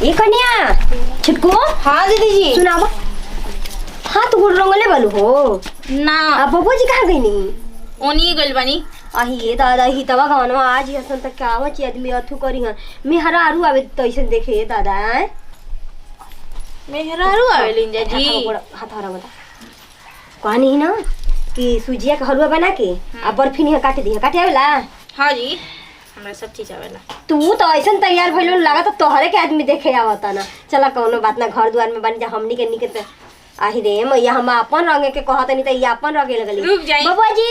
ए कन्या छिटको। हाँ दीदी जी सुनावा। हाथ गोड़ रंगले बालू हो ना। अब बबू जी कहाँ गई नहीं? ओनी गइल बानी। अही ये दादा ही तवा गावनवा आज हसन तक कावा ची आदमी अथु करी हन मेहरा आरू आवे तो ऐसे देखे दादा मेहरारू आवेलिन जी। हाथ हरा मत कहनी ना कि सुजिया का हलवा बना के आ बर्फी नहीं काट दी काटे आवेला। हाँ जी हमरा सब चीज आवेला। तू तो ऐसा तैयार भइलो लगा तो तोहरे के आदमी देखे आवता ना। चला कौनो बात ना घर द्वार में बन जा हमनी के निके आही रे मैया हम अपन रंगे के कहत नहीं त ई अपन रंगे लगली। रुक जाई बबुआ जी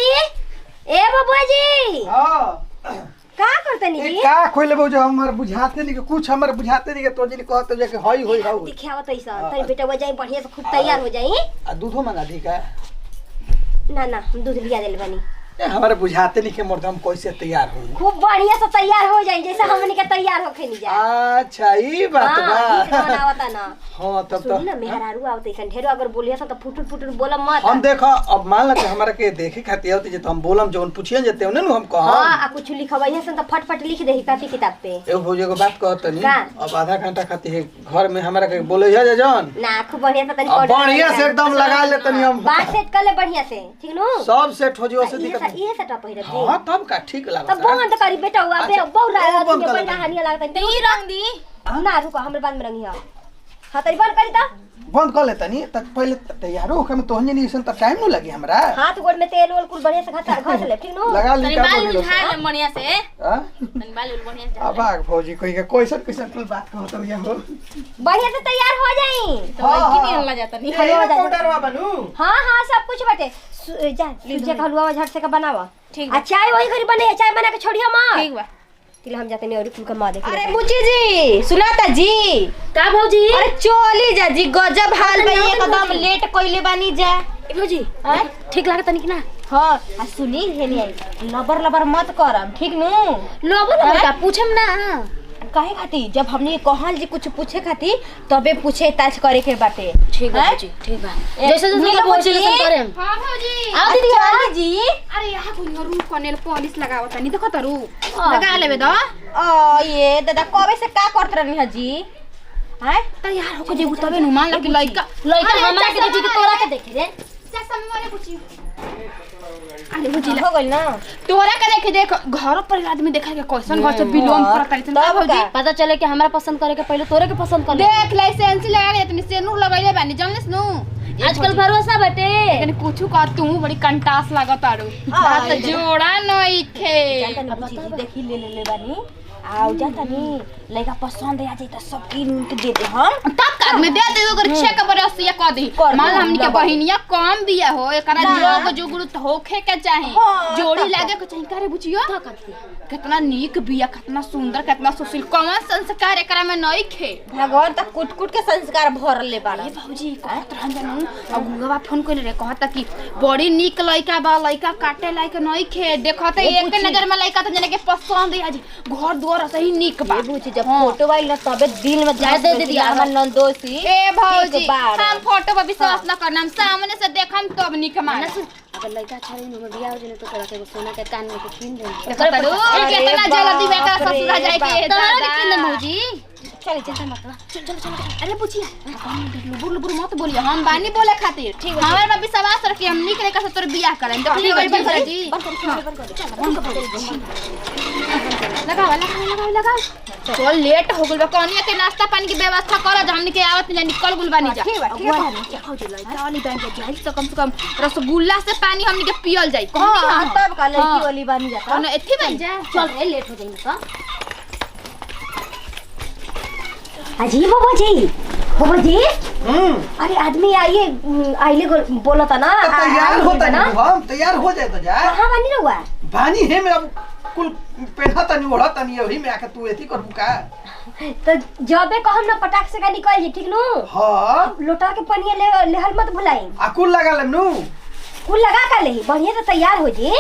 ए बबुआ जी हां का करतनी जी? का खोले बो जो हमर बुझाते नहीं के कुछ हमर बुझाते नहीं के तो जी कहत जे के हई होई हाउ दिखावत ऐसा तई बेटा हो जाई बढ़िया से खूब तैयार हो जाई। आ दूधो मंगा दी का? ना ना हम दूध लिया देल बनी। ए हमारे बुझाते नहीं के मर्दम कैसे तैयार होई। खूब बढ़िया से तैयार हो जाई जैसे हमनी के तैयार होखे नहीं जा। अच्छा ई बात बा। हां बनावता ना। हां तब तो सुन ना मेहरारू आवते सन ढेरो अगर बोलिया त फुटुर फुटुर बोलम मत। हम देखो अब मान ल के हमरा के देखे खातिर होती जे तो हम बोलम जोन पूछिए जेते ओने नु हम कहम। हां आ कुछ लिखबई सन त फटफट लिख देही कॉपी किताब पे। एगो भौजी एगो बात कहत तनी का? अब आधा घंटा खातिर घर में हमरा के बोले है जन ना खूब बढ़िया से तनी अब बढ़िया से एकदम लगा ले तनी हम बात सेट कर ले बढ़िया से ठीक नु सब सेट हो जो से दिक्कत ये सेटअप पहिरे जी। हां तब का ठीक लागत। तब बंद करी बेटा हुआ बे बहुत रहा बंद तुझे कर पहिला हानिया लागत ई रंग दी। ना रुको हमरे बाद में रंगी हां हां तरी बंद करी त बंद कर लेतनी तक पहले तैयार हो के तोहनी नहीं सन त टाइम नु लगी हमरा। हाथ गोड़ में तेल ओल कुल बढ़िया से घस ले ठीक नु लगा ली तनी का बाल बोलो बुझा ले बढ़िया से। हां तनी बाल बढ़िया से। अब आग भौजी कोई के कैसन कैसन कुल बात कहत हो हो बढ़िया से तैयार हो जाई। तो लड़की नहीं हल्ला जाता नहीं। हलवा जा पाउडरवा बनू। हां हां सब कुछ बटे जा सुजे का हलवा झट से का बनावा। ठीक आ चाय वही घरी बने चाय बना के छोड़ियो मां। ठीक बा। तिला हम जाते नहीं और कुल का मां देख। अरे बुची जी सुनाता जी का भौजी? अरे चली जा जी गजब हाल बा एकदम लेट कइले बानी जा। ए भौजी ठीक लागत नहीं कि ना? हां आ सुनी हेनी आई लबर लबर मत करम ठीक नु। लोबो का पूछम ना काहे खाती जब हमने कहल जी कुछ पूछे खाती तबे पूछे ताज करे के बाटे। ठीक है भौजी ठीक है जैसे जैसे लोग पूछे लसन करेम। हां भौजी आओ दीदी वाली जी। अरे यहाँ कोई रूम कनेल पॉलिश लगावत नहीं देखो तरू लगा लेबे द ओ ये दादा कबे से का करत रहनी है जी? हैं तैयार होके जेबू तबे नु मान लगे लइका हमरा के देखी कि तोरा के देखे रे चश्मा में वाले पूछी। अरे बुझी हो गइल ना तोरा के देखे देख घर पर आदमी देखा के कैसन घर से बिलोंग करत है तब भौजी पता चले कि हमरा पसंद करे के पहले तोरे के पसंद कर देख लाइसेंस लगा के इतनी सेनूर लगैले बानी जानलिस नु। आजकल भरोसा बटे लेकिन कुछु का तू बड़ी कंटास लागत आरू बात जोड़ा नई खे। देखी ले ले बानी आओ जाता नी लइका पसंद आ जाई त सब कीन के दे दे हम तब का में दे दे ओकर चेक पर रसिया क दी मान हमनी के बहिनिया कम बिया हो एकरा जोग जोगुरु होखे के चाहे जोड़ी लागे के चाहे करे बुझियो कितना नीक बिया कितना सुंदर कितना सुशील कौन संस्कार एकरा में नई खे। भगवान त कुट कुट के संस्कार भरले बाड़ा। ए भौजी कहत रहन जानू अब गुंगवा फोन कइले रे कहत कि बड़ी नीक लइका बा लइका काटे लायक नई खे देखत एक नजर में लइका त जने के पसंद है जी घर दुआर सही नीक बा। बुझी जब फोटो वाइल न तबे दिल में जा दे दीदी हमर नंदोसी। ए भौजी हम फोटो पर विश्वास न करना हम सामने से देखम तब नीक मान। अगर लड़का छाड़ी में बियाह हो जने तो तोरा के सोना के कान में के किन दे कितना जल्दी बेटा ससुरा जाए के दादा भौजी चल जा चल अरे पूछिए लुबुर लुबुर मत बोलिए हम बानी बोले खातिर ठीक है हमारे में विश्वास रखी हम निक लेकर से तोर बियाह करें तो ठीक है बंद कर जी लगा चल लेट हो गइल बा कनिया के नाश्ता पानी की व्यवस्था कर जा हमनी के आवत नहीं निकल गुल बानी जा ठीक बा भौजी लइका वाली बैंक के जाई तो कम से कम रसगुल्ला से पानी हमनी के पियल जाई हां तब का लड़की वाली बन जाता कौन एथी बन जा चल ए लेट हो जाई ना अजी बाबा जी अरे आदमी आइए आइले बोला था ना तैयार होता ना हम तैयार हो जाए तो जा कहां बनी रहुआ बानी है मैं अब कुल पेठा तनी ओढ़ा तनी वही में आके तू एथी करबू का तो जबे कहम ना पटाख से का निकल जी ठीक नु। हां लोटा के पनिया लेहल मत भुलाई आ कुल लगा लेनु कुल लगा कर लेही बढ़िया से तैयार हो जी।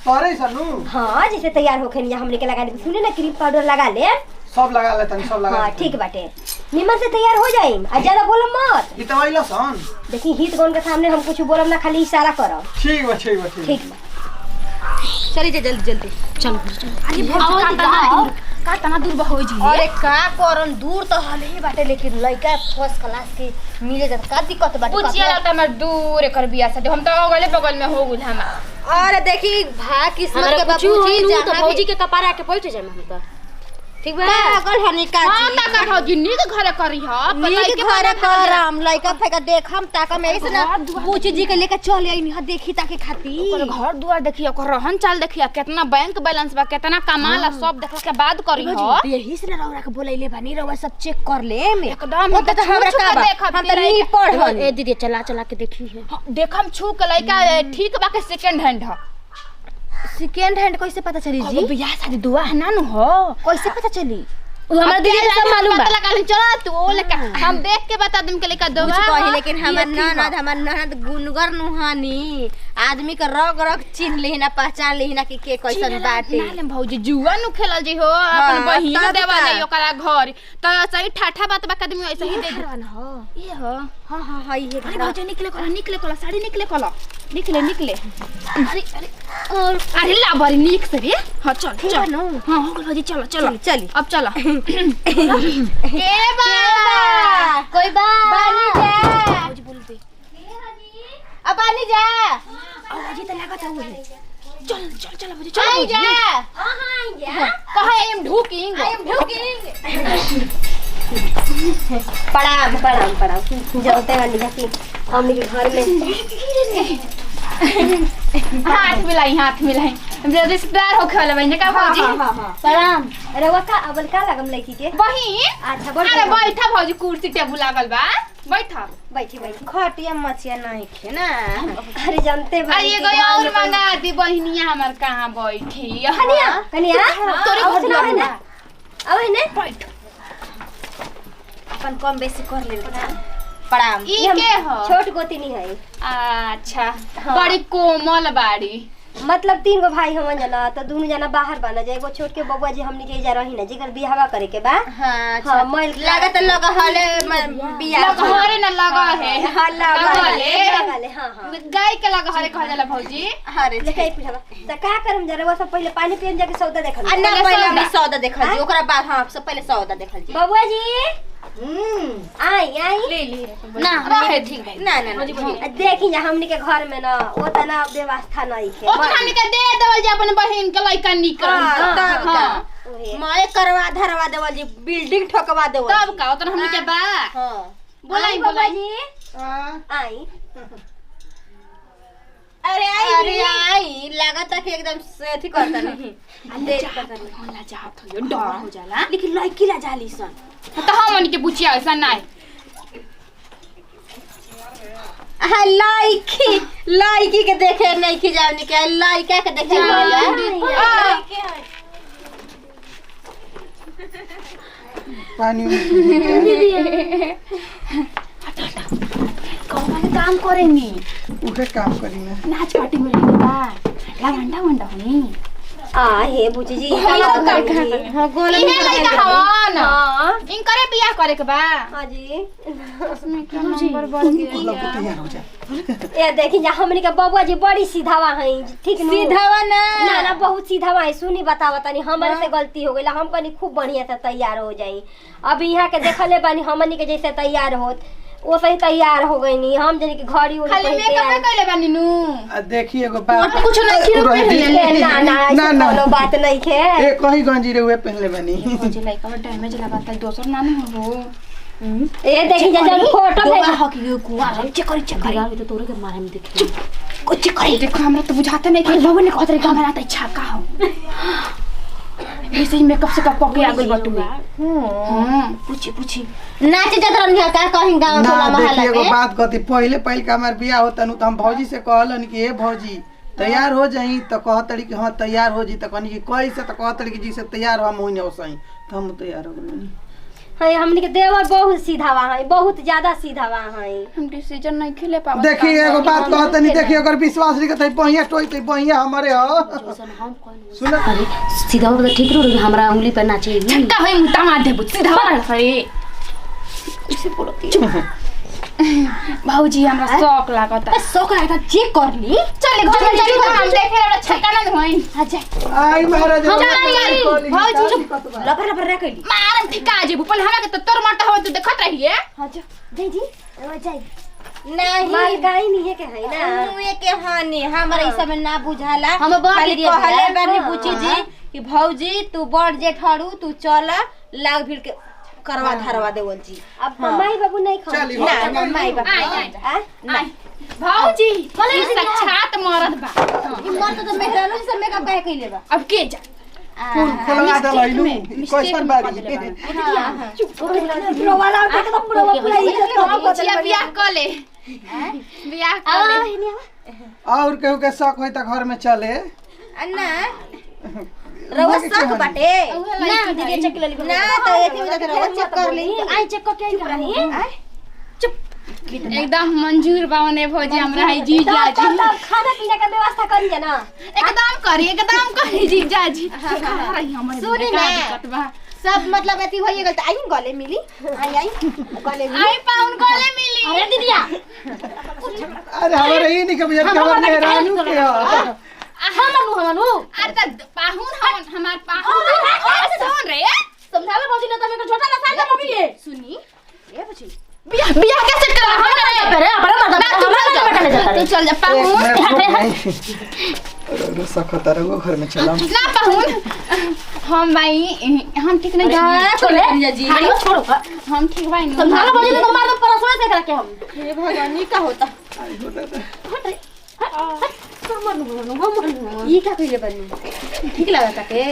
तोरे सनु हां जैसे तैयार होखे नहीं हमने के लगा दे सुने ना क्रीम पाउडर लगा ले सब लगा ले तनी सब लगा। हां ठीक बाटे निमन से तैयार हो जाई आ ज्यादा बोलम मत ई तो आइला सन देखी हित गन के सामने हम कुछ बोलम ना खाली इशारा करो। ठीक बा ठीक बा चली जा जल्दी जल्दी चलो अरे भौजी का तना दूर बा हो जी अरे का करम दूर तो हले ही बाटे लेकिन लइका फर्स्ट क्लास के मिले त का दिक्कत बाटे पूछिया लगता मैं दूर एकर बियाह शादी हम तो अगले बगल में हो गुल हम अरे देखी भा किस्मत के बाबूजी तो भौजी के कपारा के बैठ जाए हम त ठीक बा पागल हनी का हां ता का भौजी नी के घरे करी ह लइका के घरे करम लइका फेका देखम ताका में ऐसे ना पूछी जी के लेके चल आई नहीं देखी ताके खाती ओकर घर दुआर देखिए ओकर रहन चाल देखिए कितना बैंक बैलेंस बा कितना कमाला सब देखला के बाद करी ह यही से रौरा के बोलैले बानी रौरा सब चेक कर ले में एकदम तो हमरा का बा हम त नहीं पढ़ ए दीदी चला चला के देखी है देखम छू के लइका ठीक बा के सेकंड हैंड ह सेकंड हैंड कैसे पता चली जी अब बियाह शादी दुआ है ना नु हो कैसे पता चली हमरा दीदी के सब मालूम बा लगा ले चलो तू लेके हम देख के बता दूं के लेका दवा कुछ कही लेकिन हमर ननद गुनगर नुहानी आदमी के रग रग चिन्ह लेही ना पहचान लेही ना कि के कैसन बाटे नाले भौजी जुआ नु खेलल जी हो अपन बहिन देवा ले ओकरा घर त सही ठाठा बात बा आदमी ऐसे ही देख रहन हो ये हो हां ये अरे भौजी निकले कोला साड़ी निकले निकले अरे ला बड़ी नीक से रे हां चल चल हां हो गल भौजी चलो चली अब चलो के बा कोई बा बानी जा भौजी बोल दे अब बानी जा भौजी त लागत है चल भौजी चल आई जा हां हां जा कहे आई एम ढूकिंग प्रणाम जलते वाली जाती हमनी के घर में हाथ मिलाई रिश्तेदार होखे वाला बहन का भौजी प्रणाम अरे वो का अबल का लगम लड़की के बहिन अच्छा बड़ अरे बैठा भौजी कुर्सी टेबुल लागल बा बैठा बैठी खटिया मचिया नहीं खे ना अरे जानते अरे एगो और मंगा दी बहिनिया हमर कहां बैठी कनिया तोरी घर सुना है ना अब है ना बैठ अपन कम बेसी कर ले प्रणाम ई के हो छोट गोतिनी है अच्छा बड़ी कोमल बाड़ी मतलब 3 गो भाई हमन जना त दोनों जना बाहर बना जाए एगो छोट के बबुआ जी हमनी के जा रही ना जेकर बियाहवा करे के बा हां अच्छा हां मैल लागत लगा हले बियाह लगहरे न लगा है हां लगहले लगले हां हां गाय के लगहरे कह जाला भौजी अरे लेके पिठावा त का करम जरे वो सब पहले पानी पियन जाके सौदा देखल अन्ना पहले हम सौदा देखल जी ओकरा बाद हां सब पहले सौदा देखल जी बबुआ जी आई ले ना रहे ठीक है ना देखी जा हमनी के घर में ना ओतना व्यवस्था नहीं है ओ हमनी के दे देवल जे अपन बहिन के लइका निकल तब का मैं करवा धरवा देवल जी बिल्डिंग ठोकवा देवल तब का उतना हमनी के बा हां बोलाई बबुआ जी आई अरे आई लागत है कि एकदम सेठी करता नहीं देख होला जात हो डर हो जाला लेकिन लड़की ला जाली सन त हमनी के बुचिया ऐसा नहीं लड़की के देखे नहीं की जावनी के लड़का के देखे पानी कौन काम करेनी उहे काम करी ना नाच पार्टी में रहने बा लवंडा होनी हे बुची जी हां गोला इहे लइका हवन हां इनकरे बियाह करे के बा हां जी उसमें क्या नंबर बढ़ गया लोग तैयार हो जा ए देखी जा हमनी के बबुआ जी बड़ी सीधावा है ठीक न सीधावा ना ना बहुत सीधावा है सुनी बतावा तनी हमरे से गलती हो गइला हम कनी खूब बढ़िया से तैयार हो जाई अब यहाँ के देखले बानी हमनी के जैसे तैयार होत वो सही तैयार हो गई नी हम जने की घड़ी उड़ी खाली मेकअप कइले बानी नु देखिए एगो बात कुछ नहीं खिरो पहले ना ना ना, ना। कोनो बात नहीं खे एक कहीं गंजी रे उहे पहनले बानी मुझे लाइक और डैमेज लगाता है दोसर नाम हो ए देखी जा जब फोटो भेज हो कि कुआ चेक करी अभी तो तोरे के मारे में देखी कुछ चेक करी देखो हमरा तो बुझाता नहीं कि लोगों ने कहत रे हमरा त छक्का हो ऐसे ही मेकअप से कप के आ गई बटू हां पूछी नाचे जतरन का कहीं गांव ना टोला देखिए मोहल्ला एगो में बात कहती पहले का हमार बियाह होता नु तो हम भौजी से कहलन कि हे भौजी तैयार हो जाई तो कहतड़ी कि हां तैयार हो जी तो कहनी कि कैसे तो कहतड़ी कि जी से तैयार हम होई न ओसई तो हम तैयार हो गइनी हां हमनी के देवर बहुत सीधावा है बहुत ज्यादा सीधावा है हम डिसीजन नहीं खेले पावत देखिए एगो बात कहतनी देखिए अगर विश्वास नहीं करते बढ़िया टोई तो बढ़िया हमारे हो सुन अरे सीधा हो तो ठीक रो हमरा उंगली पे नाचे छक्का होई मुता मार दे सीधा वाला सही इसे बोलती भौजी हमरा शौक लागता। शौक लागता चेक कर ली। चल घर में चली हम देखे वाला छक्का ना होई। आ जा आई महाराज भौजी लबर लबर रे कइली। मारन ठिका जेबू पहले हमरा के तो तोर माटा हो तू देखत रहिए। हां जा दे जी ओ जाई नहीं माल गाय नहीं है के है ना मुए के हानि हमरा ई सब ना बुझाला। हम बड़ खाली दिया कहले भैया। बानी हाँ, पूछी हाँ। जी कि भौजी तू बड़ जेठ हड़ू तू चल लाग भीड़ के करवा धरवा देवल जी। अब माई बाबू नहीं खा चली ना ना माई बाप आई, आई। आ आई भौजी ई साक्षात मरद बा। ई मर तो मेहरानो से मेकअप काहे कइले बा। अब के जा फूल खोलवा दे लइलू कैसन बारी वाला उठा के तो पूरा पूरा इज्जत तो भौजिया बियाह कर ले बियाह कर ले। और केहू के शौक होई त घर में चले अन्ना रवा शक बाटे ना दीदी चेक ले ली ना तो एथी में तो रवा चेक कर ली। आई चेक को क्या रही एकदम मंजूर बावने भौजी हमरा है जीजा जी। खाना पीना का व्यवस्था करिए ना एकदम करी जीजा जी। रही हमरे सुनी का ना। दिक्कत बा। सब मतलब एथी होइए गल त आई गले मिली आई आई गले मिली। आई पाउन गले मिली। अरे दीदिया अरे हमारे ई नहीं के बिया खबर में रानू के ह हमनु अरे त पाहुन हमार पाहुन सुन रे समझाला भौजी ना तमे को छोटा ना साइज मम्मी ये सुनी ए बची बियाह कैसे करा हमरा अरे अपना तू चल जा पाहुन सखत रहो घर में चला ना पाहुन हम भाई हम ठीक नहीं जा छोड़े जी हां छोड़ो हम ठीक भाई नहीं समझाला भौजी तो मार परसों से करा के हम हे भगवान ई का होता। ये क्या कइले बनी ठीक लागता के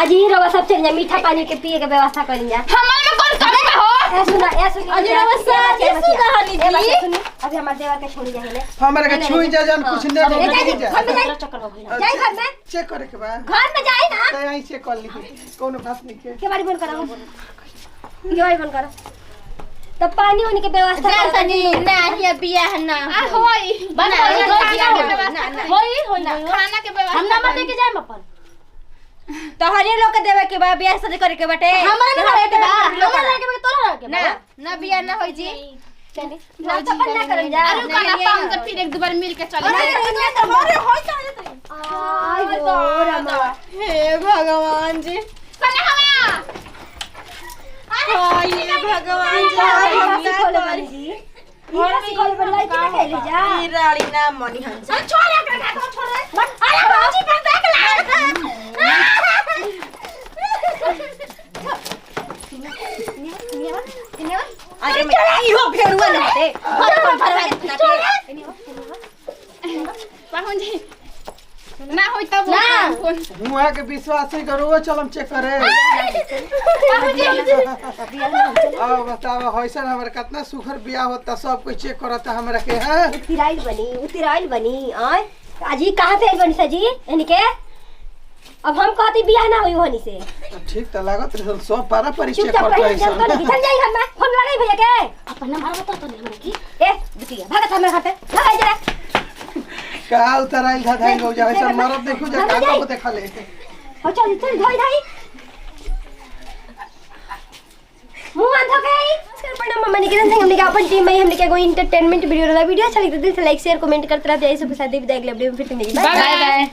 आज ही रवा सब चल जा मीठा पानी के पिए के व्यवस्था करी जा हमार में कौन कमी बा हो। ए सुनी अजय रवा साथ ये सुना हनी जी। सुनी अभी हमार देवर के छोड़ी जा हेले हमरा के छुई जा जान कुछ ए नहीं जाई जा घर में जाई चक्कर हो गई जाई घर में चेक करे के बा घर में जाई ना तो यहीं चेक कर ली कोनो बात नहीं के के बारी बंद कराओ के बारी बंद करो तो पानी होने के व्यवस्था जान तनी ना ये बियाह ना आ होई बंद ना, कर ना, खाना के ना, व्यवस्था ना, होई ना खाना के व्यवस्था हम नंबर दे के जाए अपन तोहरे लोग के देवे के बा बियाह शादी करे के बाटे। हमारे ना रहे के बा हमारे रहे के बा तोरा रहे के ना ना बियाह ना होई जी। चली ना तो अपन ना करम जा अरे खाना पाहुन से फिर एक दो बार मिल के चले अरे होई तो आई हो रमा हे भगवान जी सने हवा हाय हे भगवान जी खोले बनी जी घर से खोले बनी लाइट ना खेली जा ई रानी ना मनी हंस छोड़ के का तो छोड़ अरे भौजी पर देख अरे मैं ई हो फेरुआ ना होते घर पर भरवा के पाहुन जी ना होई तब ना। हुआ के विश्वास ही करो चलम चेक करे अब बताओ होइसन हमरा कितना सुखर बियाह होता सब कोई चेक करता हमरा के है उतिराइल बनी आय आज ही कहां पे बनी सजी यानी के अब हम कहती बियाह ना हुई होनी से ठीक त लागत रहे सब पारा परिचय चुपचाप करता रही चल है चल जाई घर में फोन लगाई भैया के अपन नंबर बता तो हमरा की ए बिटिया भागत हमरा घर पे भाग जरा का उतराइल था धाई हो जाए सब मरद देखो जा का को देखा ले हो चल चल धोई धाई मुंह अंधा गई सर प्रणाम मम्मा निकिरन सिंह हमने का अपन टीम में हमने क्या कोई एंटरटेनमेंट वीडियो अच्छा लगे तो दिल से लाइक शेयर कमेंट करते रहिए ऐसे के साथ विदाई अगले वीडियो में फिर मिलेंगे बाय बाय।